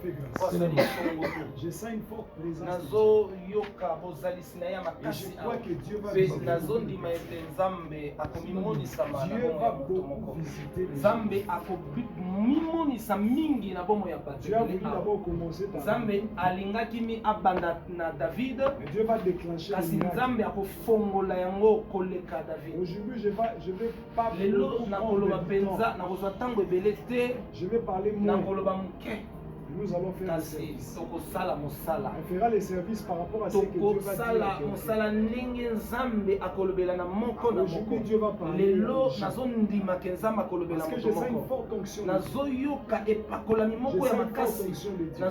fait grâce. Je sens une forte présence. Et je crois que Dieu va visiter. Dieu va beaucoup visiter les gens. Dieu a voulu d'abord commencer par David. Et Dieu va déclencher le miracle. Aujourd'hui, je vais pas je vais parler moins. Nous allons faire le service. On fera les services par rapport à ce que Dieu va dire. Aujourd'hui, Dieu va parler. Parce que je sens une forte onction. Je sens une forte onction de Dieu.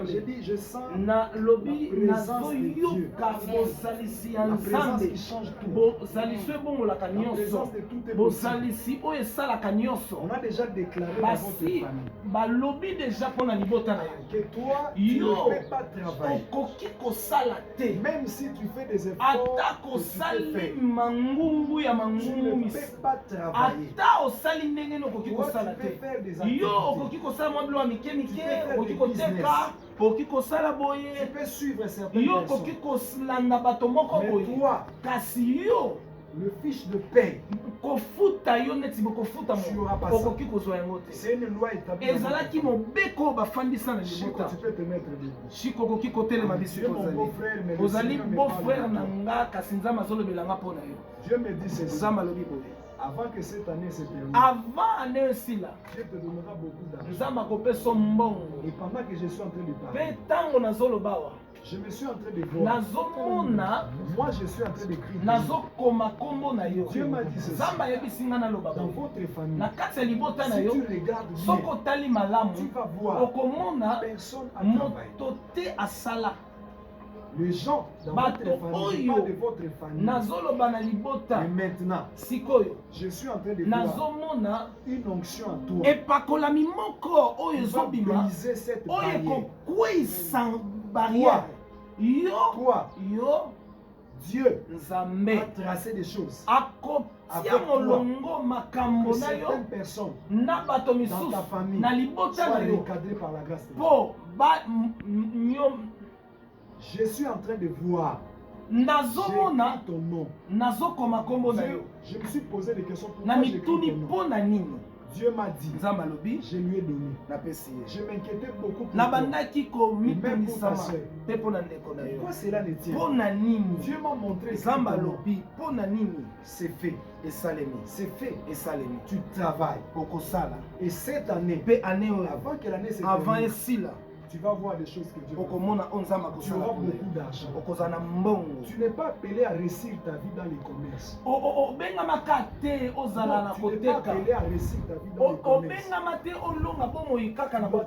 Je dis, je sens la présence de Dieu. La présence qui change tout. La présence de tout est possible. On a déjà déclaré dans votre famille balobi déjà pour la libota na que toi tu ne peux pas travailler même si tu fais des efforts tu ne peux pas travailler. Toi, tu peux faire des activités, tu peux faire des business, tu peux suivre certaines personnes, mais toi le fiche de paie, tu n'auras pas ça. C'est une loi établie. Tu peux te mettre debout. Tu es mon beau-frère, mais le Seigneur me parle. Dieu me dit ceci. Avant que cette année se termine, Dieu te donnera beaucoup d'argent. Et pendant que je suis en train de parler, je me suis en train de voir. Moi, je suis en train d'écrire. Dieu m'a dit ceci. Dans votre famille, si tu regardes bien, tu vas voir personne à travailler. Les gens dans votre famille, pas de votre famille. Mais maintenant, je suis en train de voir une onction à toi. Tu vas briser cette barrière. Toi, Dieu a tracé des choses avec toi. Que certaines personnes dans ta famille soient recadrées par la grâce de Dieu. Je suis en train de voir. J'écris ton nom. Je me suis posé des questions. Pourquoi j'écris ton nom? Dieu m'a dit, je lui ai donné. Je m'inquiétais beaucoup pour toi. Même pour ta soeur. Pourquoi cela ne tient pas? Dieu m'a montré que c'est fait. C'est fait. Tu travailles. Et cette année, avant que l'année se termine, tu vas voir des choses que Dieu va faire. Tu auras beaucoup d'argent. Tu n'es pas appelé à réussir ta vie dans les commerces. Non, tu n'es pas appelé à réussir ta vie dans les commerces. Tu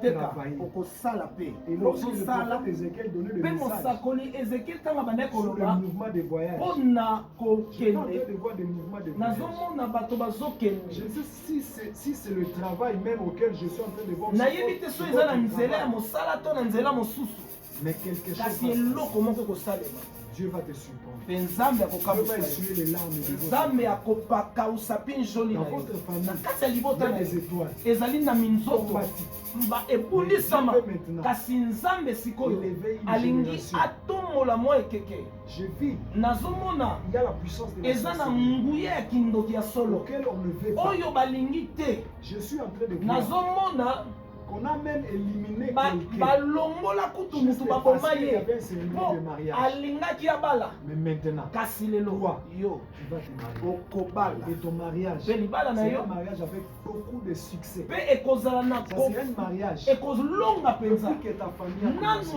dois travailler. Et lorsque le prophète Ézéchiel donnait le message sur le mouvement de voyage, je suis en train de voir des mouvements de voyage. Je sais si c'est le travail même auquel je suis en train de voir. Mais quelque chose Dieu va te surprendre. Dieu va essuyer les larmes de votre dans votre famille. Il y a des étoiles. Je vis. Il y a la puissance de la auquel on ne veut pas. Je suis en train de voir qu'on a même éliminé quelqu'un juste parce qu'il y avait un cérémonie de mariage. Mais maintenant, toi, tu vas te marier. Et ton mariage, c'est un mariage avec beaucoup de succès. Ça, c'est un mariage depuis que ta famille a commencé.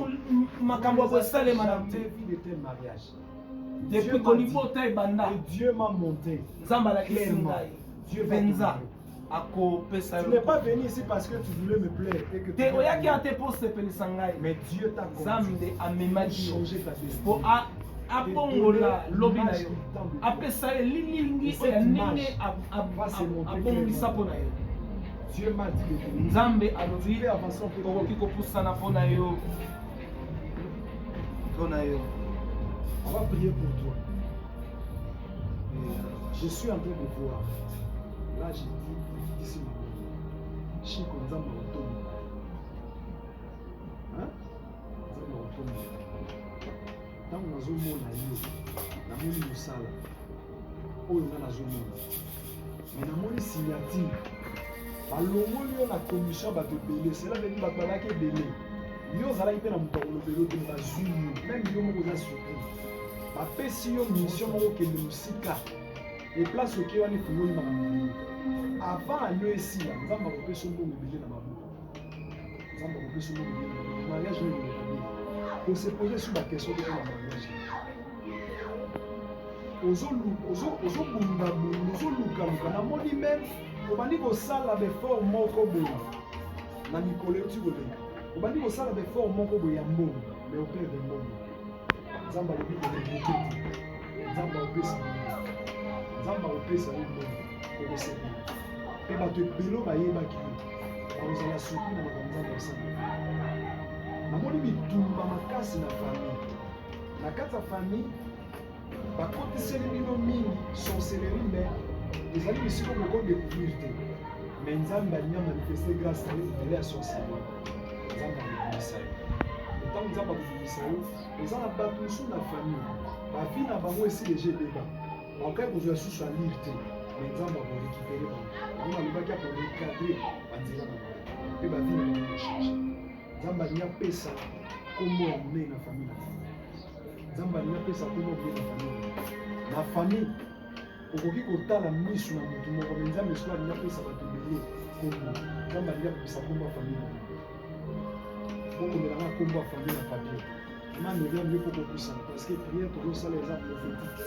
Vous n'avez jamais vu de tel mariage. Dieu m'a montré clairement. Dieu va te donner. Tu n'es pas venu ici parce que tu voulais me plaire et que tu mais Dieu t'a conduit à changer ta destinée. Dieu m'a dit de fais avancer un peu. On va prier pour toi. Je suis en train de voir. Là, j'ai dit, ici, Chico Nzamba Otomi. nazomona yo namoni mosala oyo nga nazomona mais namoni signature balongoli yo na commission bato ebele cela veut dire bato bazalaki ebele yo ozalaki mpe na moto akolobeli ote bazwi yo meme yo moko oza surpris bapesi yo mission moko okende mosika eplace oke wana efungoli makambo avant yo esila nzambe akopesa mbongo ebele na maboko nzambe akopesa mbongo ebele na maboko mariage oyo elobeli osepose sur baquestion toko na mariage ozolukaluka namoni meme obandi kosala befort moko boye na mikolo euti kolenga obandi kosala befort moko boye ya mbongo mais operde mbongo nzambe alobi kolebuke nzambe aopesa nzambe aopesa yo mbongo okosepela mpe bato ebelo bayebaki yo bakozala surpris na makambo nzambe asala namoni bitumba makasi na famille na kati ya famille bakotiseli bino mingi sorcellerie mais ezali bisiko bokodécouvrir te mais nzambe alingi amanifeste grâce na yo ebele ya sorcellerie nzambe akobimisa yo ntango nzambe akobimisa yo eza na bato mosusu na famille bavi na bango esi deja ebeba bakoki kozwa susu alire te mais nzambe akorécupere bango bango alobaki akorecadre banzela na bango mpe bavi na bango kochange nzambe alingi apesa kombo ya monei na famille na bango nzambe alingi apesa kombo ya monei na famille na famille okoki kotala misu na motu moko me nzambe soki alingi apesa bato ebele kombo nzambe alingi apesa kombo ya famille na bango bokomelanga kombo ya famille na papier ma meriam yo kokopusana parce que prière tozosala eza prophétique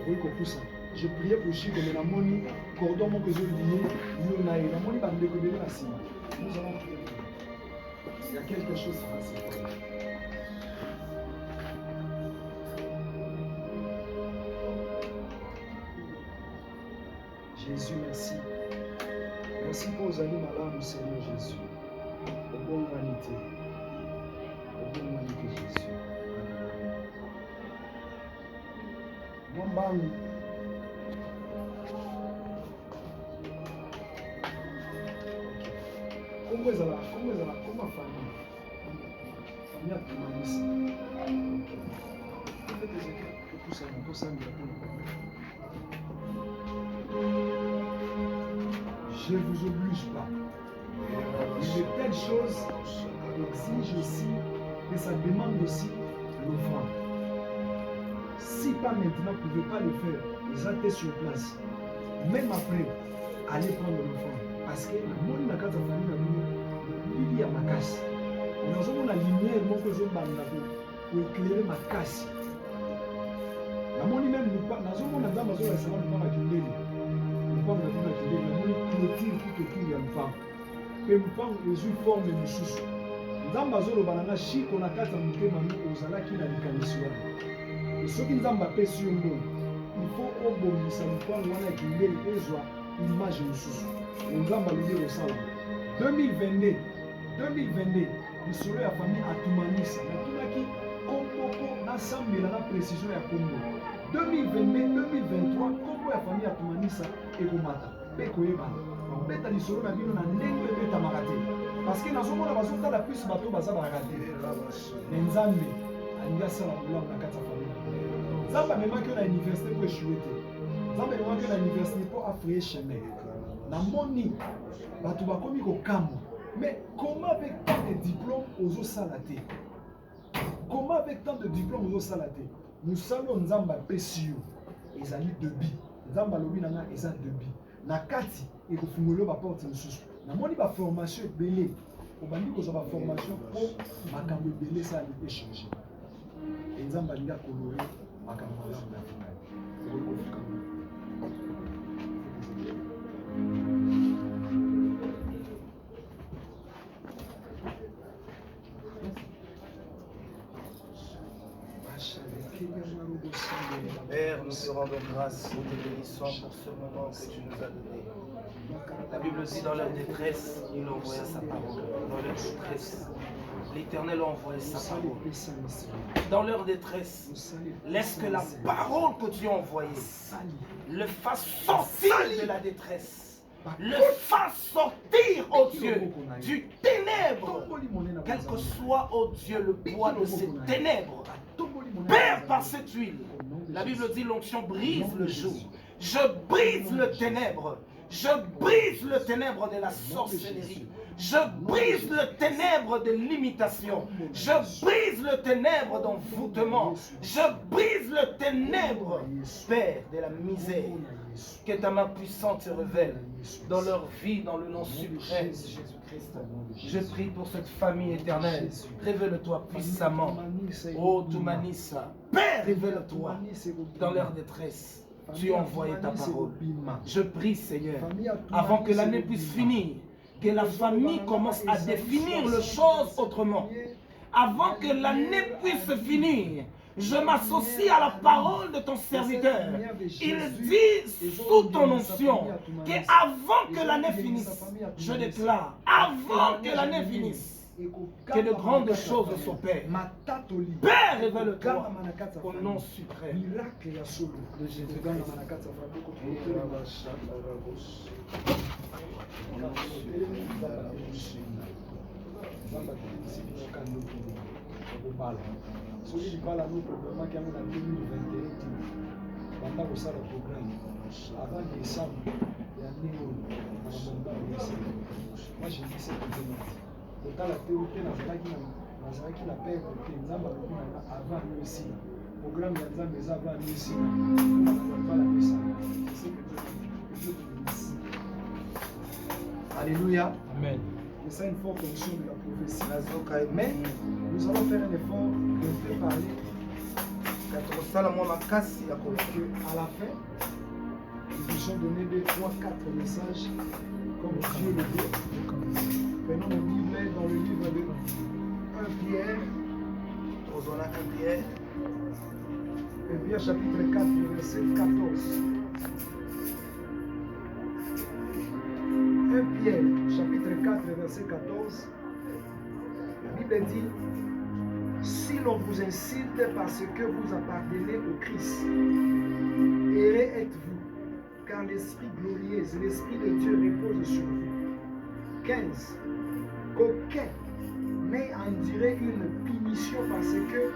okoki kopusana je priais pour Chico mais namoni cordon moko ezolie yo na ye namoni bandeko ebele na nsima nous allons prier il y a quelque chose qui passe. Jésus, merci. Merci pour vos amis malades, Seigneur Jésus. Au bon humanité. Au bon humanité, Jésus. Mon bang. Comment est-ce famille? Famille a permanence. Je ne vous oblige pas. Mais telle chose exige aussi, et ça demande aussi l'offrande. Si pas maintenant, vous ne pouvez pas le faire, vous êtes sur place. Même après, allez prendre l'offrande. Parce que le monde n'a qu'à sa famille, il y a ma casse. Nous avons la lumière, mon que je pour éclairer ma casse. La monnaie même, nous avons la dame, nous avons la clôture tout autour ya mpango mpe mpango ezwi forme mosusu nzambe azolobana na shiko na kati ya motema no ozalaki na likanisi wana soki nzambe apesi yo mbongo ifo obongisa mpango wana ya kindeli ezwa image mosusu nzambe alobi kosala 2022 lisolo ya famille atumanisa natunaki komboko nasambela na précision ya kombo 2022-2023 kombo ya famille atumanisa ekomata mpe koyebana bakobeta lisolo na bino na ndenge ebetamaka te parceke nazomona bazotala plus bato bazalaka te me nzambe alingi asala bolamu na kati ya famille nzambe amemaki yo na université mpo eshue te nzambe amemaki yo na université mpo afraye chemin namoni bato bakomi kokamwa mais comment avec tant de diplôme ozosala te comment avec tant de diplôme ozosala te mosala oyo nzambe apesi yo ezali debi nzambe alobi nanga eza debi na kati ekofungoli yo baporte mosusu namoni baformation ebele obandi kozwa baformation mpo makambo ebele esala echange e nzambe alingi akolore makambo malamu na finali ekokofukama Père, nous te rendons grâce, nous te bénissons pour ce moment que tu nous as donné. La Bible dit dans leur détresse, il envoya sa parole. Dans leur détresse, l'Éternel a envoyé sa parole. Dans leur détresse, laisse que la parole que tu as envoyée le fasse sortir de la détresse. Le fasse sortir, oh Dieu, du ténèbre. Quel que soit, oh Dieu, le poids de ces ténèbres. Père, par cette huile, la Bible dit l'onction brise le joug. Je brise le ténèbre. Je brise le ténèbre de la sorcellerie. Je brise le ténèbre de l'imitation. Je brise le ténèbre d'envoûtement. Je brise le ténèbre, Père, de la misère. Que ta main puissante se révèle dans leur vie, dans le nom suprême de Jésus-Christ. Je prie pour cette famille éternelle. Révèle-toi puissamment. Oh, Toumanissa. Père, révèle-toi dans leur détresse. Tu as envoyé ta parole. Je prie, Seigneur, avant que l'année puisse finir, que la famille commence à définir les choses autrement. Avant que l'année puisse finir, je m'associe à la parole de ton serviteur. Il dit sous ton onction qu'avant que l'année finisse, je déclare, avant que l'année finisse, que de grandes choses s'opèrent. Père, révèle-toi au nom suprême de Jésus-Christ. Soki libala no programme qui a en 2021 banda kosala programme avant décembre ya nini na bomba ya décembre. Moi j'ai dit cette semaine totala théorie nazalaki na père te nzamba lokuna avant nous aussi programme ya nzambe eza avant nous aussi bala décembre. C'est que Dieu bénisse. Alléluia. Amen. Et ça une forte fonction de la prophétie. Mais nous allons faire un effort de préparer à la fin. Nous puissions donner 2, 3, 4 messages comme Dieu le veut. Prenons nos Bibles dans le livre de 1 Pierre. 1 Pierre chapitre 4, verset 14. 1 Pierre, chapitre 4, verset 14, la Bible dit: si l'on vous incite parce que vous appartenez au Christ, heureux êtes-vous, car l'Esprit glorieux, l'Esprit de Dieu repose sur vous. 15. Qu'aucun n'ait enduré une punition parce que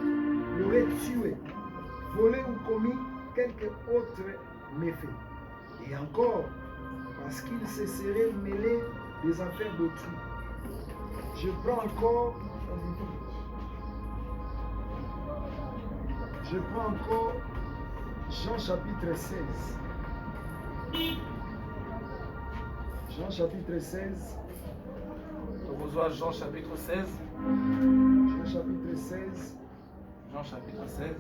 l'aurait tué, volé ou commis quelque autre méfait. Et encore, parce qu'il se serait mêlé des affaires d'autrui. Je prends encore Jean chapitre 16. Jean chapitre 16. Jean chapitre 16. Jean chapitre 16. Jean chapitre 16.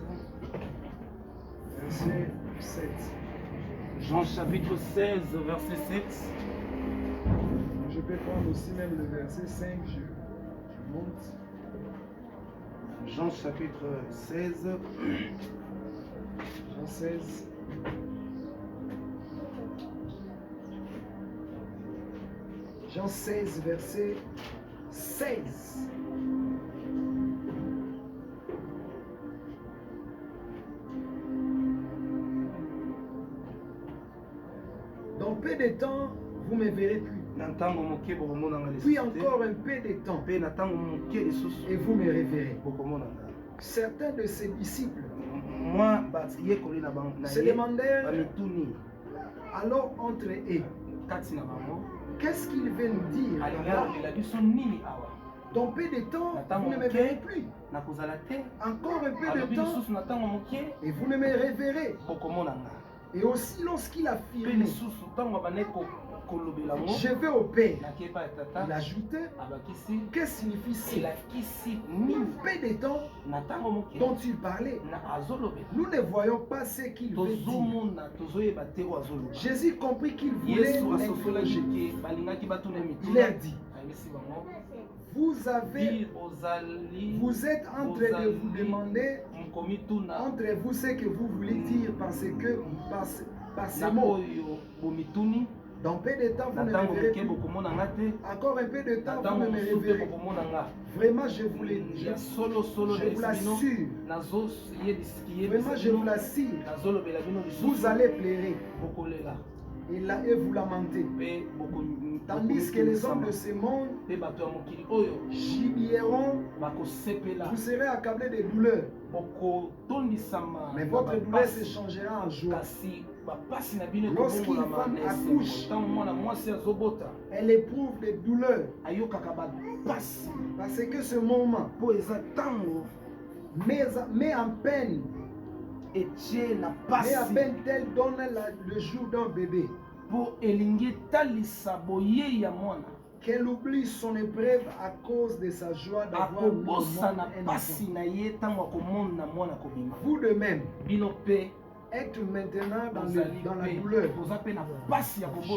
Verset 7. Jean chapitre 16, verset 7. Je peux prendre aussi même le verset 5, je monte. Jean chapitre 16. Jean 16. Jean 16, verset 16. Dans peu de temps, vous ne me verrez plus. Puis encore un peu de temps, et vous me reverrez. Certains de ses disciples se demandèrent alors entre eux, qu'est-ce qu'il veut nous dire? Dans peu de temps, vous ne me verrez plus. Encore un peu de temps, et vous ne me reverrez. Et aussi lorsqu'il affirmait, je vais au Père, il ajoutait, que signifie cela? Peu de temps dont il parlait, nous ne voyons pas ce qu'il veut dire. Jésus comprit qu'il voulait interroger. Il leur dit: vous êtes en train de vous demander entre vous ce que vous voulez dire parce que par ces mots. Dans peu de temps, vous ne me verrez plus. Encore un peu de temps, vous ne me reverrez. Vraiment, je vous l'assure. Vraiment, je vous l'assure. Vous allez pleurer. et vous lamentez. Tandis que les hommes de ce monde gibilleront, vous serez accablés de douleurs. Mais votre douleur se changera en joie. Lorsqu'une femme accouche, elle éprouve des douleurs. Parce que ce moment met en peine. Mais à peine tel donne le jour d'un bébé. Qu'elle oublie son épreuve à cause de sa joie d'avoir le monde un enfant. Vous de même, êtes maintenant dans la douleur.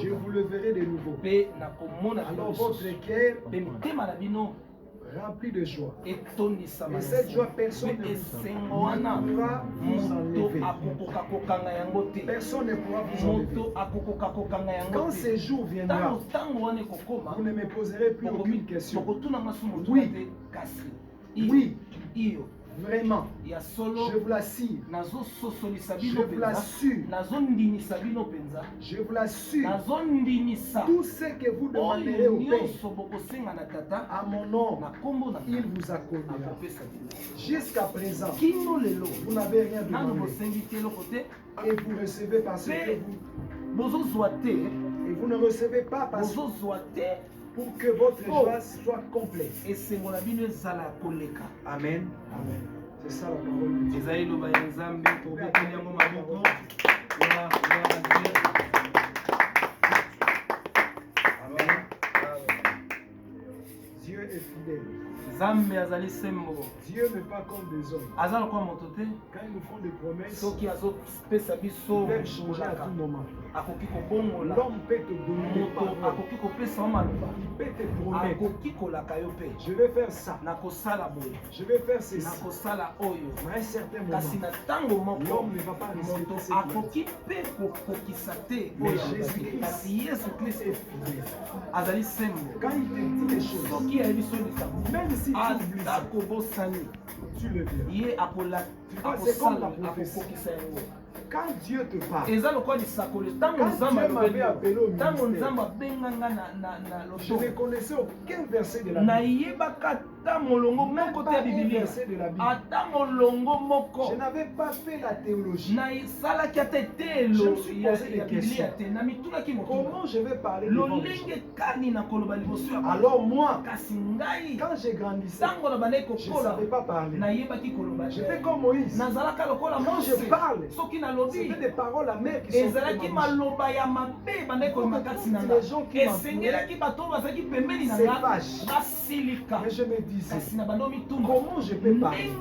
Je vous le verrai de nouveau. Alors votre cœur rempli de joie. Et cette joie, personne ne pourra vous enlever. Personne ne pourra vous enlever. Quand ce jour viendra, vous ne me poserez plus aucune question. Oui, oui, vraiment, je vous l'assure. Je vous l'assure. Je vous l'assure. Tout ce que vous demanderez au Père à mon nom, il vous accordera. Jusqu'à présent, vous n'avez rien demandé. Et vous recevez parce que et vous ne recevez pas parce que pour que votre joie soit complète. Amen. Amen. C'est ça la parole. Dieu est fidèle. Dieu n'est pas comme des hommes. Quand ils nous font des promesses, ils peuvent changer à tout moment. L'homme peut te donner des paroles. Il peut te promettre. Je vais faire ça. Je vais faire ceci. Mais à un certain moment, l'homme ne va pas respecter ce qu'il mais Jésus-Christ est fidèle. Quand il te dit des choses, même si tu oublies ça, tu le verras. C'est comme la prophétie. Quand Dieu te parle, quand Dieu m'avait appelé au ministère, je ne connaissais aucun verset de la Bible. Même pas un verset de la Bible. Je n'avais pas fait la théologie. Je me suis posé des questions. Comment je vais parler devant les gens? Alors moi, quand j'ai grandissé, je ne savais pas parler. J'étais comme Moïse. Quand je parle, c'était des paroles amères qui sont les gens qui mais je me disais, comment je peux parler?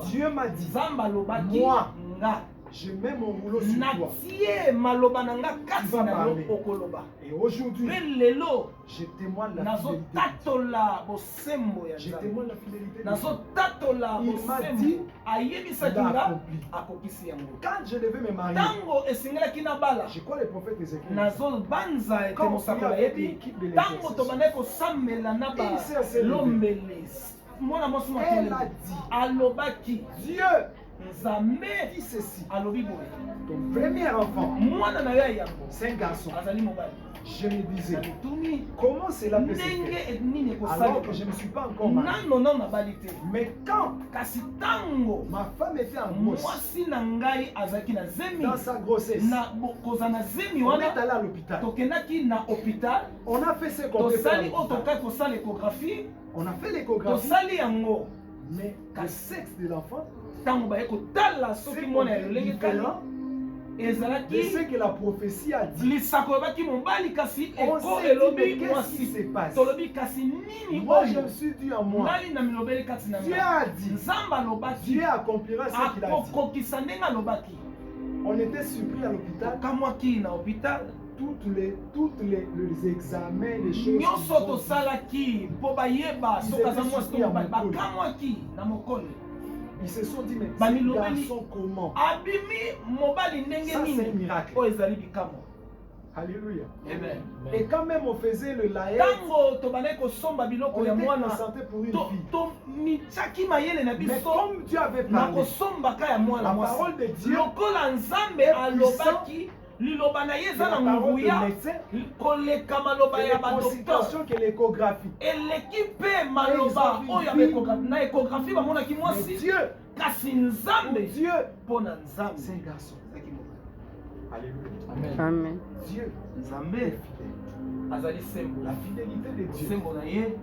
Dieu m'a dit, moi, je mets mon rouleau sur toi. Tu vas parler. Et aujourd'hui, je témoigne la fidélité. Je témoigne la fidélité. Il m'a dit, il a accompli. Quand je devais me marier, je crois le prophète Ézéchiel. Quand on avait l'équipe de l'intercession, Dieu dit ceci. Ton premier enfant, c'est un garçon. Je me disais, comment cela peut se faire alors que je ne suis pas encore marié? Mais quand ma femme était en grosse, dans sa grossesse, on est allé à l'hôpital. On a fait ce qu'on peut faire. On a fait l'échographie. Mais le sexe de l'enfant, et ce que la prophétie a dit. On s'est dit, mais qu'est-ce qui se passe? Moi, je me suis dit en moi, Dieu a dit, Dieu accomplira ce qu'il a dit. On était surpris à l'hôpital. Toutes les examens, les choses. Ils se sont dit, mais ce garçon comment? Ça c'est un miracle. Alléluia. Amen. Et quand même on faisait le laïc, on était concentré pour une vie. Mais comme Dieu avait parlé, la parole de Dieu est puissante liloba na ye eza na nguya koleka maloba ya badokteur que l'échographie. eleki mpe maloba oyo na échographie bamonaki mwasi kasi nzambe mpo na nzambe. C'est un garçon. Alléluia. Amen. Dieu nzambe azali sembo. La fidélité de Dieu. Sembo na ye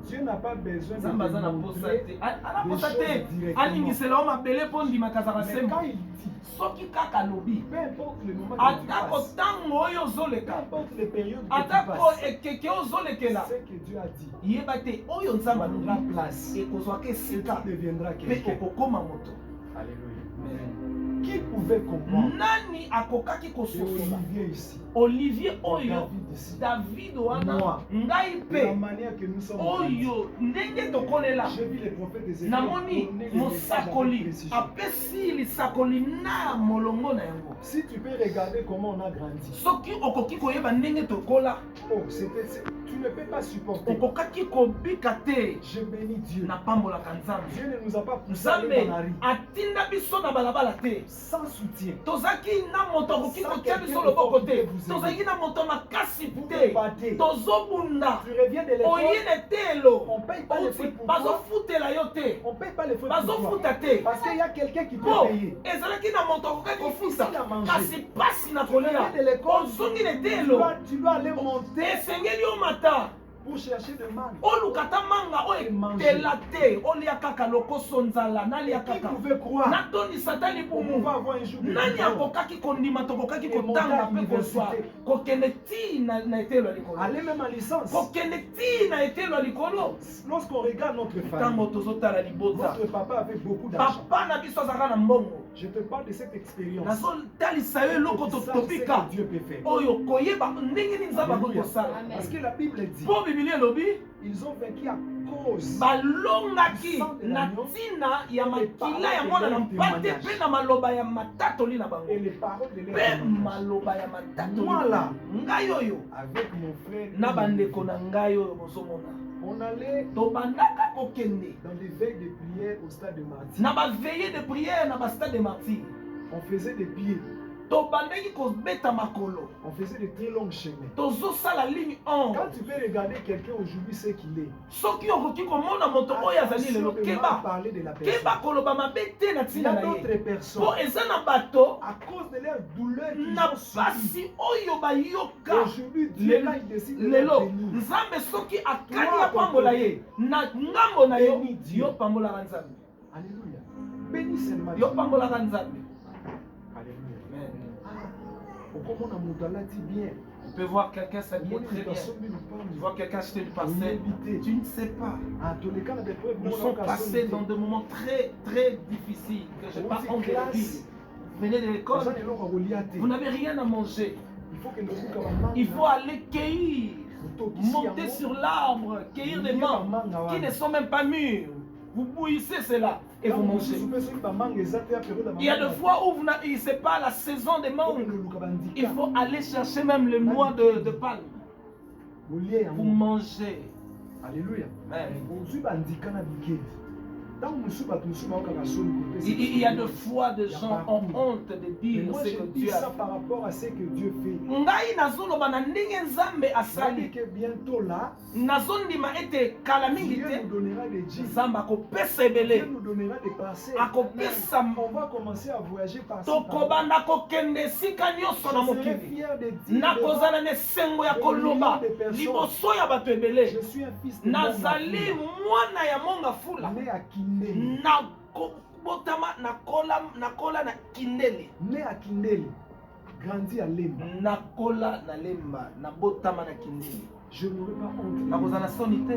Dieu n'a pas besoin de nzambe aza na posa te ana posa te aningisela o mabele mpo ndimaka azaka Mais sembo quand il dit, soki kaka alobi peu importe le moment que tu atako passes, ntango oyo peu ozoleka importe les périodes que tu atako passes, ekeke ozolekela ce que Dieu a dit yeba te oyo nzambe prendra alobi place ekozwaka et esika tu deviendras mpe quelqu'un. okokoma moto. Alléluia. Qui pouvait comprendre? Nani akokaki C'est kososola Olivier ici. Olivier oyo David ici. David wana Moi. ngai De la mpe manière que nous sommes oyo ndenge tokolela j'ai vu les prophètes des églises namoni donner les messages avec mosakoli précision. apesi lisakoli na molongo na yango. Si tu peux regarder comment on a grandi, Soki okoki koyeba ndenge tokola oh, tu ne peux pas supporter. okokaki kobika te Je bénis Dieu. na pambolaka nzambe. Dieu ne nous a pas poussé à aller Nzambe dans la rue atinda biso na balabala te sans soutien. tozalaki na moto akoki kotia biso loboko te tozalaki na moto makasi te tozobunda Tu reviens de l'école, oyine te elo on paye pas les frais pour toi. bazofutela yo te On paye pas les frais pour toi. bazofuta te Parce qu'il y a quelqu'un qui peut po payer. ezalaki na moto akokaki kofuta Difficile à manger. kasi pasi na Tu reviens kolia de l'école, ozongine te elo tu dois aller monter esengeli yo mata pour chercher de mangue. olukata manga oyo etela te olia kaka lokoso nzala nalia Qui kaka pouvait croire natondisa ta qu'on libumu va avoir un jour de nani victoire? akokaki kondima tokokaki Et kotanga monter à mpe kozwa l'université. kokende ti na etelo ya likolo Aller même en licence. kokende ti na etelo ya likolo Lorsqu'on regarde notre ntango famille, tozotala libota notre papa avait beaucoup d'argent. papa na biso azalaka na mbongo Je te parle de cette expérience. nazotalisa yo eloko Pour que tu saches totopika ce que Dieu peut faire. oyo koyeba ndenge nini nzambe akoki Alléluia. kosala Parce que la Bible dit, mpo biblia elobi ils ont vaincu à cause balongaki na ntina ya makila ya mwana na mpate mpe na maloba ya matatoli na bango et les paroles de leur mpe témoignage. maloba ya matatoli Moi là, ngai oyo avec mon frère, na bandeko na ngai oyo bozomona on allait tobandaka kokende dans des veilles de prière au stade de Martyr. na baveille de prière na bastade de martyr On faisait des pieds, tobandaki kobeta makolo on faisait de très longs chemins. tozosala ligne 1 Quand tu peux regarder quelqu'un aujourd'hui, c'est qu'il est. soki okoki komona moto oyo azali lelo Attention de mal keba parler de la personne. keba koloba mabe te na Il y ntina a na ye d'autres personnes, mpo eza na bato à cause de leur douleur qu'ils na ont subi, pasi oyo bayoka aujourd'hui, Dieu, quand il décide de leur lelo bénir, nzambe soki akani apambola ye na ngambo na yo Bénis Dieu. yo pambolaka nzambe Alléluia. Bénis seulement yo Dieu. pambolaka nzambe. Alléluia. Amen. Okomona moto alati bien. Tu peux voir quelqu'un s'habiller Omoni très moto bien. asombi lopango. Tu vois quelqu'un acheter du parcelle. Oyebi te. Tu ne sais pas. Ah, toleka na bepreuve Nous moko sommes kaka passés asombi te. dans des moments très, très difficiles. Que je n'ai pas honte de le dire. Vous venez de l'école, Oza eloko ya kolia te. vous n'avez rien à manger. Il faut que lokuka bamanga. Il faut aller cueillir, Otokisi monter yango. sur l'arbre, cueillir des mangues qui ne sont même pas mûres. Vous bouillissez cela et vous mangez. Il y a des fois où ce n'est pas la saison des mangues. Il faut aller chercher même les noix de palme. Vous mangez. Alléluia. Amen. Il y a des fois des gens ont honte de dire moi, ce je que dis Dieu ça a par rapport à ce que Dieu fait. ngai nazoloba na ndenge nzambe asali Que bientôt là, nazondima ete kala mingi Dieu te nous donnera des djinns. nzambe akopesa Dieu ebele nous donnera des parcelles. akopesa On va commencer à voyager par-ci. tokobanda kokende esika nyonso na Je serai mokili fier de dire nakozala na esengo ya koloba liboso ya bato ebele je suis un fils de nazali mwana ya monga fula né à Kindeli. nakobotama nakola na kindele Né à Kindeli. Grandi à Lemba. nakola na lemba nabotama na kindele Je n'aurai pas honte. nakozala na soni te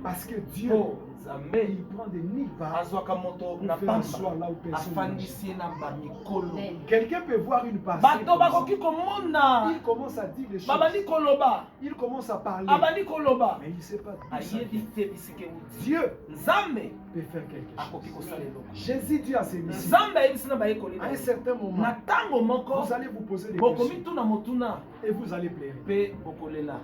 Parce que Dieu, po nzambe il prend des nids par azwaka moto na pour faire pamba asseoir là où personne ne afandisi ye na bamikolo Quelqu'un peut voir une parcelle. bato comme ça. bakoki komona Il commence à dire des choses. babandi koloba Il commence à parler. abandi koloba Mais il ne sait pas d'où ça ayebi vient. te bisika euti Dieu nzambe peut faire quelque chose. akoki kosala eloko Jésus dit à ses disciples, nzambe ayebisi na bayekoli à na un ye certain moment, na ntango moko vous allez vous poser des bokomi questions tuna motuna et vous allez pleurer. mpe bokolela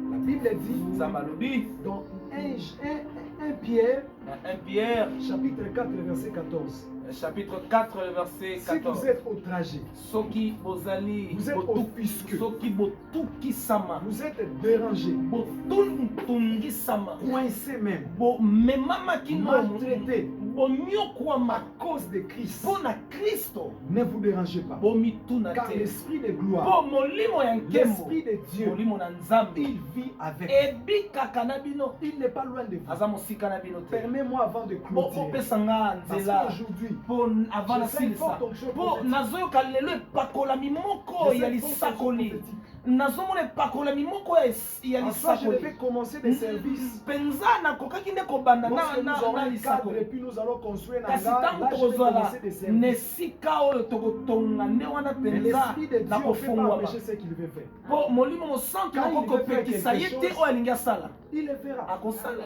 La Bible dit nzambe alobi dans 1 Pierre, na 1 Pierre chapitre 4, verset 14. Chapitre 4, le verset 14. Si vous êtes outragé, Soki bozali, vous êtes offusqué, soki botuki sama, vous êtes dérangé, botungi sama, coincé même, bo memama kino, maltraité bonyokwama à cause de Christ. pona Kristo, Ne vous dérangez pas. bomituna Car te. l'esprit de Po gloire, molimo ya nkembo, l'esprit de Dieu, molimo na Nzambe, il vit avec. ebikaka na bino, Il n'est pas loin de vous. aza mosika na bino te. Permets-moi avant de clôturer. Bopesanga Parce nzela. qu'aujourd'hui, Po avant na je sais silisa fort donc je po prophétique. nazoyoka lelo epakolami moko Je ya sais fort lisakoli, donc nazomona epakolami moko ya en soi, je devais lisakoli. commencer des services. Penza nakokaki nde kobanda Lorsque nous aurons na un cadre et lisakoli, puis nous allons construire un kasi hangar, ntango là je vais tokozwala commencer des na services. esika oyo tokotonga nde wana Mais penza l'esprit de Dieu ne peut pas nakofungwama empêcher ce qu'il veut faire. po molimo mosantu Quand il veut faire akokopekisa quelque ye te chose, oyo alingi asala Il le fera. akosala.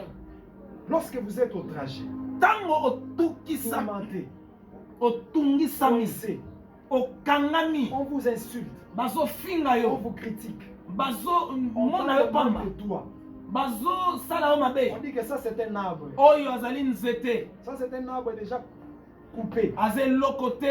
Lorsque vous êtes outragé, Ntango otukisa tourmenté, otungisami coincé, okangami on vous insulte, bazofinga on yo vous critique, on bazomona yo parle pamba mal de toi. bazosala yo mabe On dit que ça c'est un arbre. oyo azali nzete Ça c'est un arbre déjà coupé. aza eloko te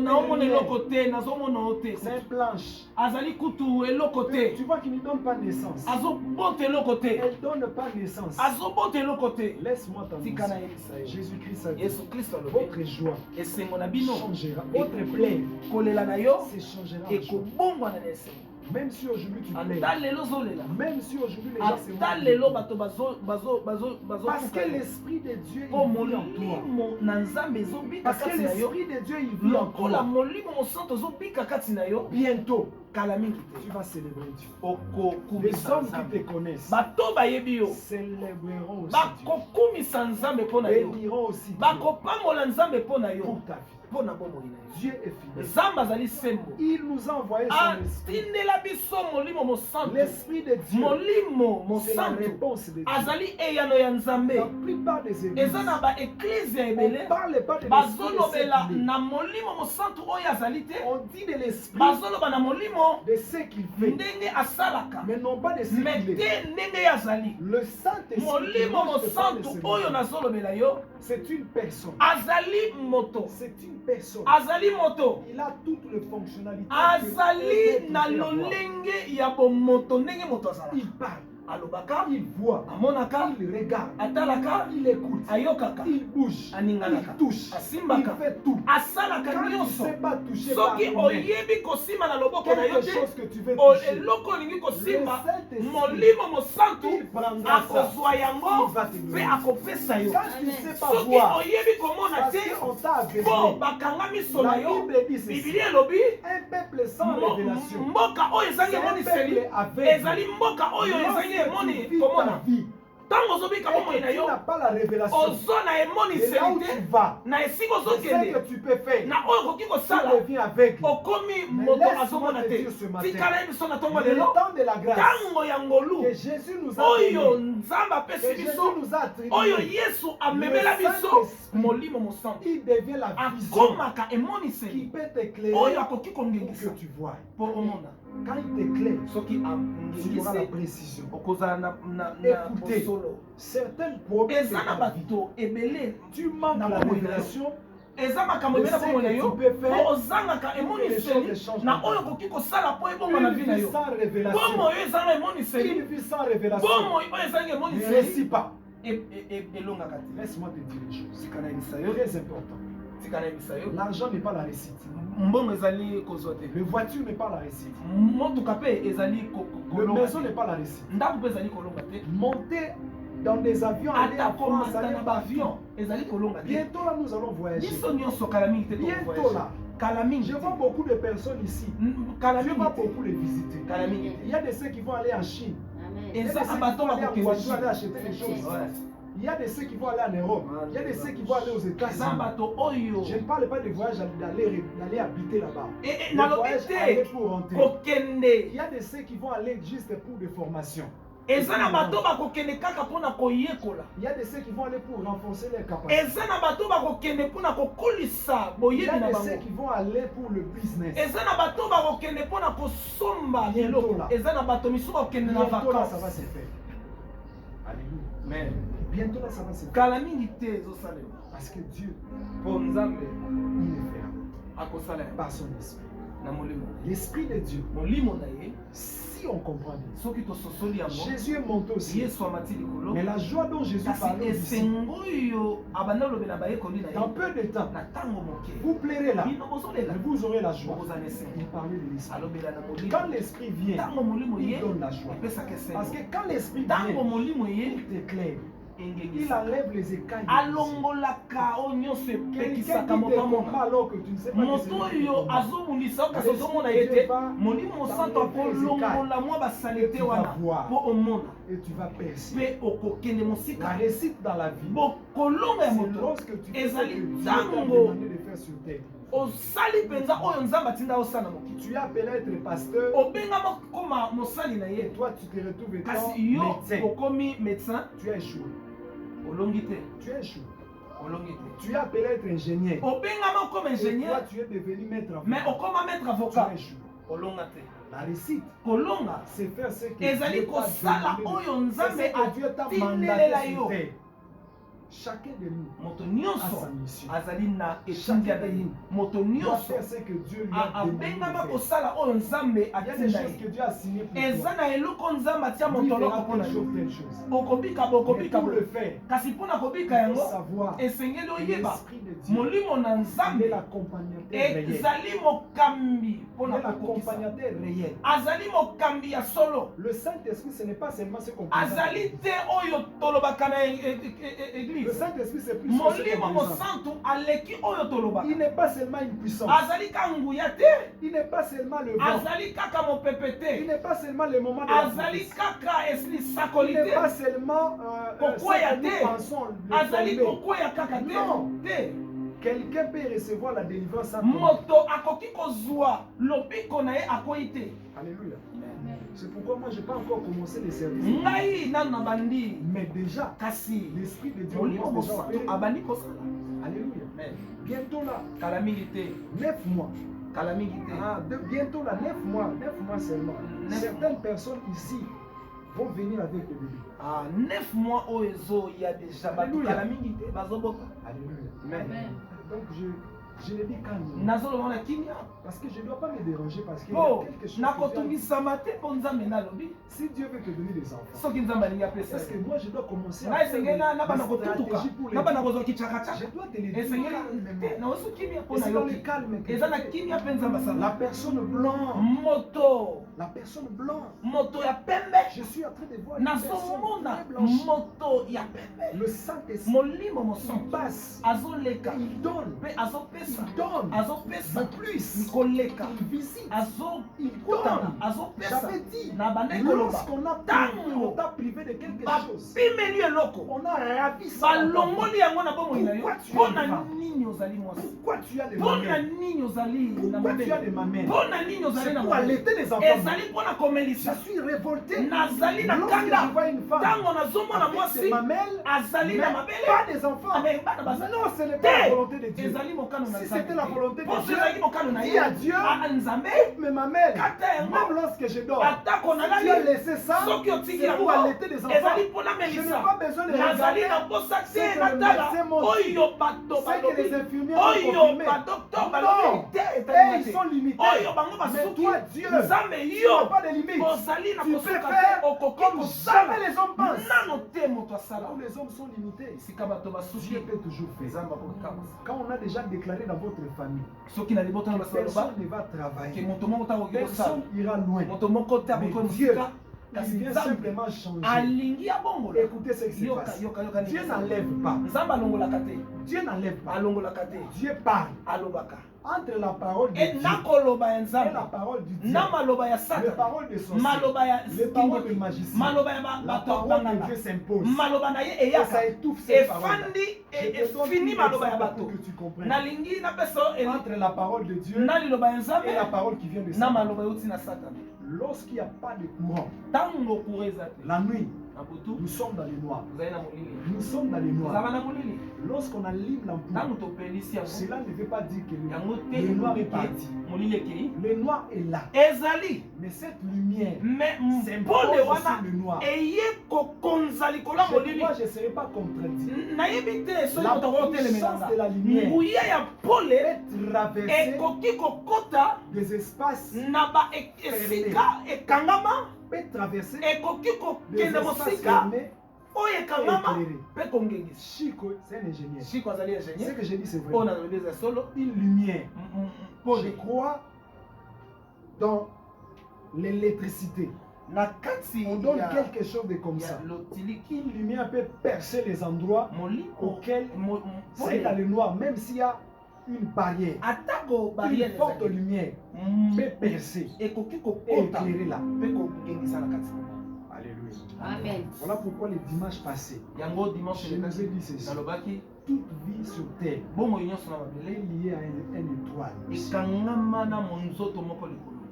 naomona eloko te nazomona yo te C'est une planche. azali kutu eloko te Tu vois qu'il ne donne pas naissance. azobota eloko te Elle ne donne pas naissance. azobota eloko te. Laisse-moi Tika na t'annoncer. yebisa yo Jésus-Christ a dit, yesu kristo alobi votre joie esengo na bino changera. Votre plaie kolela na yo se changera en joie. ekobongwana na esengo. Même si aujourd'hui tu plais. ata lelo ozolela Même si aujourd'hui les gens se ata moquent. lelo bato Parce que bazofuka yo l'esprit de Dieu po il vit en toi. molimo na nzambe ezobika Parce que kati na yo l'esprit de Dieu il vit en lokola toi. molimo mosantu ezobika kati na yo Bientôt, kala mingi tu te vas célébrer Dieu. Les okokumisa hommes qui te nzambe connaissent bato bayebi yo célébreront aussi bakokumisa nzambe mpo na Dieu. yo Et diront aussi Dieu bakopambola nzambe mpo na yo pour ta vie. mpo na bomoi na yo. Dieu est fidèle. nzambe azali sembo Il nous a envoyé son esprit. atindela biso molimo mosantu L'esprit de Dieu, molimo c'est la mosantu réponse de Dieu. azali eyano ya nzambe. La plupart des églises, eza na baeklise ya on ebele ne parle pas de l'esprit de bazolobela ce qu'il est. na molimo mosantu oyo azali te, On dit de l'esprit bazoloba na molimo de ce qu'il fait, ndenge asalaka mais non pas de ce me qu'il est. te ndenge ye azali. Le Saint-Esprit, molimo moi, je te parle de mosantu ce oyo mot. nazolobela yo C'est une personne. azali moto, C'est une personne. azali moto, Il a toutes les fonctionnalités. azali que na un être humain peut avoir. lolenge ya bomoto ndenge moto azalaka. Il parle, alobaka, il voit, amonaka, il regarde, atalaka, il écoute, ayokaka, il bouge, aninganaka, il touche, asimbaka, il fait tout. asalaka Quand tu ne nyonso. sais pas toucher par soki toi-même oyebi kosimba na loboko na yo quelque te, chose que tu veux toucher, eloko olingi kosimba, Le Saint-Esprit, molimo mosantu il prendra ça. akozwa yango Il va te mpe donner. akopesa yo. Quand tu ne sais pas soki voir, oyebi komona parce te, qu'on t'a aveuglé. mpo bakanga miso na La yo, Bible dit ceci. bibili elobi Un peuple sans révélation. mboka oyo ezangi C'est un emoniseli peuple aveugle. ezali mboka oyo ezangi Lorsque emoni tu vis ta komona. vie ntango ozobika bomoi na et que tu yo n'as pas la révélation, ozwa na et là où emoniseli tu te vas, na esika c'est ce ozokende que tu peux faire. na oyo okoki Tu kosala deviens aveugle. okomi Mais moto laisse-moi azomona te te. dire ce matin, tikala ye biso na ntongo Le lelo temps de la grâce ntango ya ngolu que Jésus nous a oyo donné, nzambe que apesi Jésus biso nous a oyo attribué, yesu amemela Le biso Saint-Esprit, molimo mosantu il devient la vision akomaka qui emoniseli peut t'éclairer oyo akoki pour kongengisa que tu vois. mpo omona. Quand il t'éclaire, soki tu auras la angengisi précision. okozala na Écoutez, bosolo. certaines problèmes eza na bato ebele tu manques na la bomoi na yo. révélation, eza makambo ebele na bomoi na yo Tu peux faire mpo ozangaka emoniseli na oyo okoki kosala mpo ebonga na une vi na vie yo. sans révélation. bomoi oyo ezanga Une emoniseli, vie sans révélation bomoi oyo ezanga ne emoniseli réussit pas. elongaka te. Laisse-moi te dire une chose. tika na yebisa yo, Très important. tika na yebisa yo, L'argent n'est pas la réussite. mbongo ezali kozwa te, Le voiture n'est pas la réussite. motuka mpe ezali Le kolonga maison te, n'est pas la réussite. ndako mpe ezali kolonga te, Monter dans des avions, aller ata en France, komata aller na partout. baavion ezali kolonga te. Bientôt là, nous allons voyager. biso nyonso kala mingi te Bientôt tokovoyage. là. kala mingi Je te. vois beaucoup de personnes ici. kala Je mingi vois te. beaucoup les visiter. kala mingi Il y a de ceux qui vont aller en Chine. Il y a de eza ceux qui bato vont aller en bakokende voiture, aller Chine. acheter des choses. Ouais. Il y a de ceux qui vont aller en Europe. Il y a de ceux qui vont aller aux eza États-Unis. bato oyo Je ne parle pas de voyage d'aller habiter là-bas. Le nalobi voyage aller te pour rentrer. kokende. Il y a de ceux qui vont aller juste pour des formations. eza na bato bakokende kaka mpona koyekola. Il y a de ceux qui vont aller pour renforcer leurs capacités. eza na bato bakokende mpona kokolisa Il y boyebi a na de bango. ceux qui vont aller pour le business. eza na bato bakokende mpona kosomba Bientôt biloko. là. eza na bato misusu bakokende na Bientôt là, ça va vacances. se faire. Alléluia. Amen. Bientôt là, ça va se faire. kala mingi te ezosalema Parce que Dieu, mpo nzambe il le fera akosala par son esprit. na molimo L'esprit de Dieu, molimo na ye si on comprend bien, soki tososoli yango Jésus est monté aussi. yesu amati likolo Mais la joie dont Jésus kasi parlait ici, esengo oyo abanda olobela bayekoli na dans ye peu de temps, na ntango moke vous plairez là, bino bozolela et vous aurez la joie. bokozala na esengo Il parlait de l'esprit. alobela na molimo Quand l'esprit vient, ntango molimo il ye donne la joie. epesaka esengo Parce que quand l'esprit ntango vient, molimo ye il t'éclaire. Il engengisa enlève les écailles. de tes yeux. alongolaka oyo nyonso Quelqu'un epekisaka qui moto te combat amona alors que tu ne sais pas que c'est moto lui qui te oyo combat. azobundisa kasi ozomona ye te molimo mosantu akolongola mwa basalite wana mpo omona Et tu vas percer. mpe okokende La mosika réussite dans la vie, bokolonga ya c'est moto lorsque tu fais ce ezali que Dieu t'a ntango demandé de faire sur terre. osali mpenza oyo nzambe atinda osala mokili Tu es appelé à être pasteur obengama koma mosali na et ye toi tu te retrouves étant kasi yo médecin. okomi médecin Tu as échoué. olongi te Tu as échoué. olongi te Tu es appelé à être ingénieur. obengama comme Et toi ingénieur tu es devenu maître mais avocat. okoma maître Tu avocat as échoué. olonga te La réussite, kolonga c'est faire ce que ezali Dieu t'a kosala demandé de oyo faire. nzambe C'est ce que Dieu t'a atindelela mandaté yo sur terre. Chacun de nous moto a nyonso sa mission. azali na etindi ya ye moto Doit nyonso faire ce que Dieu lui a demandé abengama de faire. kosala oyo nzambe Il y a des atinda choses ye que Dieu a signées pour eza toi. na eloko nzambe atia Lui moto fera loko mpona telle yo chose, telle chose. okobika Mais bokobika pour bo le faire, kasi mpona kobika il faut yango savoir esengeli que oyeba l'Esprit de Dieu molimo na il est nzambe l'accompagnateur réel. ezali mokambi Il mpona est kokokisa l'accompagnateur réel. azali mokambi ya solo Le Saint-Esprit, ce n'est pas seulement ce qu'on azali te oyo tolobaka na Le église Saint-Esprit, c'est plus que ce qu'on molimo présente. mosantu aleki oyo tolobaka Il n'est pas seulement une puissance. azali ka nguya te Il n'est pas seulement le vent. azali kaka mopepe Il te n'est pas seulement le moment de la azali prophétie. kaka esili Il sakoli n'est pas te seulement ce kokwea que nous te pensons. le azali tomber. kokwea kaka Non. te Quelqu'un peut recevoir la délivrance sans tomber. moto akoki kozwa lobiko na ye akoyi te Alléluia. C'est pourquoi moi, je n'ai pas encore commencé les services. ngai nanu na bandi Mais déjà, kasi l'Esprit de Dieu molimo commence déjà à mosantu opérer. abandi kosala Alléluia. Bientôt là, kala mingi te 9 mois. kala mingi te Bientôt là, 9 mois seulement. 9 Certaines personnes ici vont venir avec le bébé. 9 mois oyo ezoya deja bato Alléluia. kala mingi te bazobota Alléluia. Amen. Donc je le dis calmement. nazoloba na kimia Parce que je ne dois pas me déranger parce qu'il y a po quelque chose que Dieu nakotungisa te mpo nzambe nalobi a- Si Dieu veut te donner des enfants, soki nzambe alingi apesa est-ce que moi je dois commencer à ngai faire esengeli na bana des kotutuka stratégies pour les na bana dire? kozwa Je kichakachaka dois te le dire esengeli calmement. te naoso kimia mpo Et na c'est dans le yoki calme que eza na je fais. kimia mpe nzambe La asala personne blanche, moto moto ya pembe je suis en train de voir une personne nazomona très blanche. moto ya pembe Le Saint-Esprit molimo il mosantu passe, azoleka il donne, mpe azopesa il donne, azopesa de plus, koleka il visite. azokutana azopesa J'avais dit, na bandeki koloba lorsqu'on a Tango. on t'a privé de quelque chose, bapimeli eloko on a ravi ça. dans ta vie. balongoli yango na bomoi na yo Pourquoi tu mpo es na vivant? nini ozali mwasi Pourquoi tu as des mpo na mamelles? nini ozali na Pourquoi tu as des mabele mamelles? mpo na nini ozali C'est na pour mabele allaiter les enfants. ezali mpo na Je komelisa suis révolté. nazali na Lorsque je kanda vois une femme ntango nazomona avec des mwasi mamelles, azali na mais mabele pas des enfants. mais bana bazali Non, ce n'est pas la volonté de te Dieu. ezali mokano na Si nzambe c'était la volonté de mpo Dieu, ezali mokano na dis ye à Dieu, nzambe mes mamelles, kata yango même lorsque je dors, atako si tu as nalali laissé ça, soki otiki c'est pour yango allaiter des enfants. ezali mpona Je n'ai melisa pas besoin de nazali regarder na posa ce te que le natala médecin m'ont dit. oyo bato Ce que balobi les infirmières ont oyo confirmé. badoktor Non. balobi te Et etali ils sont limités. oyo bango Mais basuki toi, Dieu, nzambe tu yo n'as pas de limite. ozali na Tu peux kosoka faire te okoki comme kosala jamais les hommes pensent. nano te moto asala Où les hommes sont limités, esika bato basuki Dieu peut toujours faire. nzambe akokamasa Quand on a déjà déclaré dans votre famille, soki na libota na basaloba personne ne va ke travailler, moto moko te akoki kosala personne ira loin. moto moko te Mais akoki Dieu, mosika il kasi vient nzambe simplement changer. alingi abongola Écoutez ce qui se yoka passe. yoka yoka Dieu n'enlève pas. nzambe alongolaka te Dieu n'enlève pas. alongolaka te Dieu parle. alobaka Entre la parole de e Dieu nakoloba ya et nzambe la parole du diable, na maloba ya les satana paroles de sorciers, maloba ya les paroles de kindoki magiciens, maloba ya la bato parole de banganga Dieu s'impose. maloba na ye Et eyaka ça étouffe ces paroles. efandi Je te donne efini tout maloba ya l'exemple bato pour que tu comprennes. nalingi napesa Entre la parole de Dieu na liloba ya et nzambe la parole qui vient de na Satan. maloba euti na satana Lorsqu'il n'y a pas de courant, ntango kura eza te la nuit, nous sommes dans les noirs. Nous sommes dans les noirs. Lorsqu'on allume l'ampoule, cela ne veut pas dire que le noir est parti. Le noir est là. Mais cette lumière, c'est pas le noir. Et moi, je ne serai pas contredit. La puissance de la lumière peut traverser des espaces fermés. Peut traverser des espaces fermés. Chico, c'est un ingénieur. Ce que j'ai dit, c'est vrai. Une lumière. Je crois dans l'électricité. On donne quelque chose de comme ça. Une lumière peut percer les endroits auxquels c'est dans le noir, même s'il y a une barrière. Une forte lumière peut percer et éclairer là. Alléluia. Amen. Voilà pourquoi les dimanches passés, je nous ai dit ceci. Toute vie sur terre est liée à une étoile.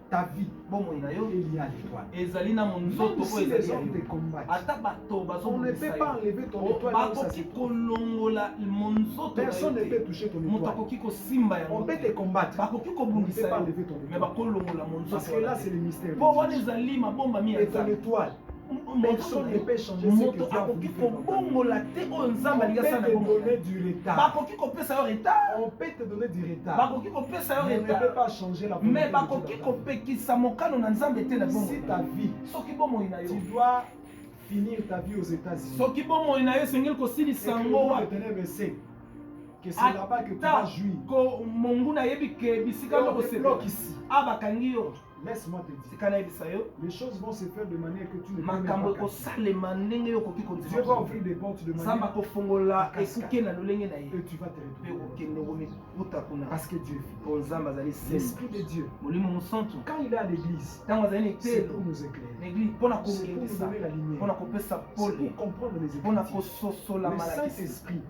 Ta vie est liée à l'étoile. Même si les hommes te combattent, on ne peut pas enlever ton étoile là où ça se trouve. Personne ne peut toucher ton étoile. On peut te combattre, on ne peut pas enlever ton étoile. Parce que là c'est le mystère de Dieu. Et ton étoile, personne ne peut changer ce que Dieu a voulu faire. On peut te donner du retard. On peut te donner du retard. Mais on ne peut pas changer la volonté de Dieu. Si ta vie, tu dois finir ta vie aux États-Unis. Et que le ténèbre sait que c'est là-bas que tu vas jouir. On te bloque ici. Laisse-moi te dire, les choses vont se faire de manière que tu ne peux même pas capter. Dieu va ouvrir des portes de manière et tu vas te retrouver. Parce que Dieu est l'Esprit de Dieu. Quand il est à l'église, c'est pour nous éclairer. C'est pour nous donner la lumière. C'est pour comprendre les Écritures. Le Saint-Esprit,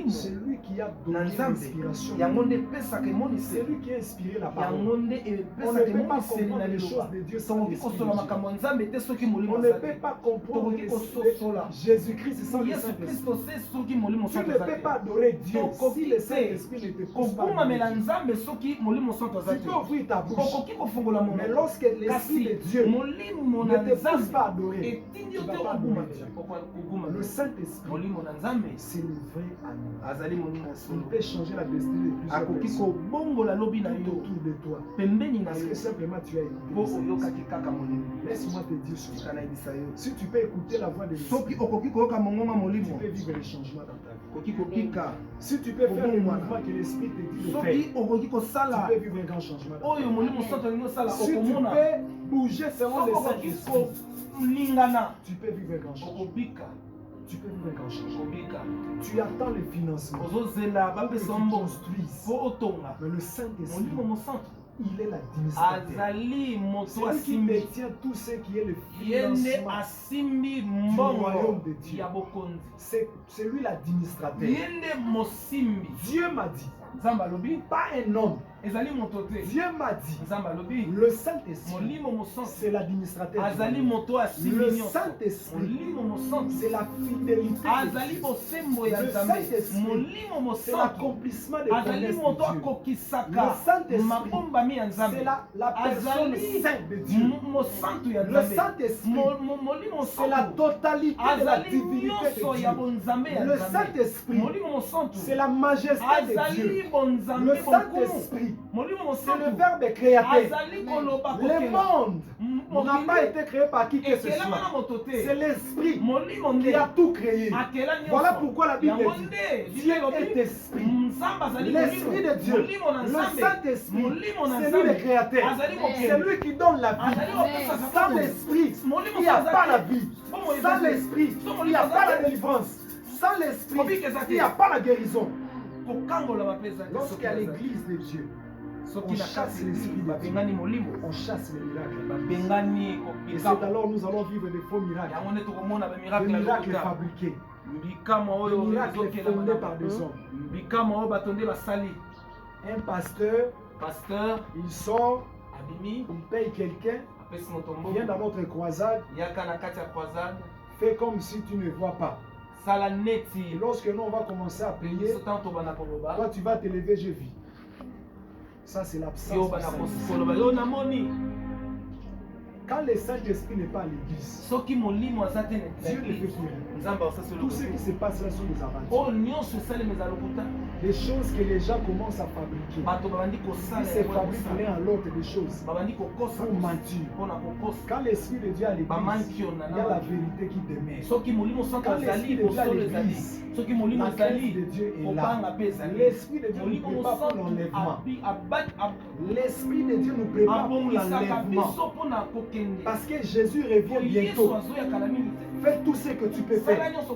c'est lui qui a donné l'inspiration. C'est lui qui a inspiré la parole. On ne peut pas comprendre les choses de Dieu sans l'Esprit de Dieu. On ne peut pas comprendre Jésus-Christ sans le Saint-Esprit. Tu ne peux pas adorer Dieu si le Saint-Esprit ne te pousse pas. Tu peux ouvrir ta bouche, mais lorsque l'Esprit de Dieu ne te pousse pas à adorer, tu ne vas pas adorer Dieu. Le Saint-Esprit, c'est le vrai amour. Il peut changer la destinée de plusieurs personnes tout autour de toi. Parce que simplement tu as écouté. Laisse-moi te dire cela. Si tu peux écouter la voix de l'Esprit, tu peux vivre les changements dans ta vie. Si tu peux faire le mouvement que l'Esprit te dit de faire, tu peux vivre un grand changement dans ta vie. Si tu peux bouger selon le Saint-Esprit, tu peux vivre un grand changement. Tu peux vivre un grand changement. Tu attends le financement pour que tu construises. Mais le Saint-Esprit, il est l'administrateur. C'est lui qui détient tout ce qui est le financement du royaume de Dieu. C'est lui l'administrateur. Dieu m'a dit, pas un homme. Dieu m'a dit, le Saint-Esprit, c'est l'administrateur. Le Saint-Esprit, c'est la fidélité. Le Saint-Esprit, c'est l'accomplissement des promesses de Dieu. Le Saint-Esprit, c'est la personne sainte de Dieu. Le Saint-Esprit, c'est la totalité de la divinité de Dieu. Le Saint-Esprit, c'est la majesté de Dieu. Le Saint-Esprit, c'est le verbe créateur. Le monde n'a pas été créé par qui que ce soit. C'est l'Esprit qui a tout créé. Voilà pourquoi la Bible dit Dieu est esprit. L'Esprit de Dieu, le Saint-Esprit, c'est lui le créateur. C'est lui qui donne la vie. Sans l'Esprit, il n'y a pas la vie. Sans l'Esprit, il n'y a pas la délivrance. Sans l'Esprit, il n'y a pas la guérison. Lorsqu'il y a l'église de Dieu, on chasse l'esprit de Dieu. On chasse les miracles. Et c'est alors nous allons vivre des faux miracles. Des miracles fabriqués. Des miracles fondés par des hommes. Un pasteur, il sort, il paye quelqu'un, vient dans notre croisade, Fais comme si tu ne vois pas. Et lorsque nous on va commencer à prier, toi tu vas te lever, je vis. Ça c'est l'absence du Saint-Esprit. Quand le Saint-Esprit n'est pas à l'église, Dieu ne fait plus rien. Tout ce qui se passe là sont des aventures. Des choses que les gens commencent à fabriquer. Ils se fabriquent l'un à l'autre des choses pour mentir. Quand l'Esprit de Dieu est à l'église, il y a la vérité qui demeure. Quand l'Esprit de Dieu est à l'église, la grâce de Dieu est là. L'Esprit de Dieu nous prépare pour l'enlèvement. L'Esprit de Dieu nous prépare pour l'enlèvement. Parce que Jésus revient bientôt. Fais tout ce que tu peux faire.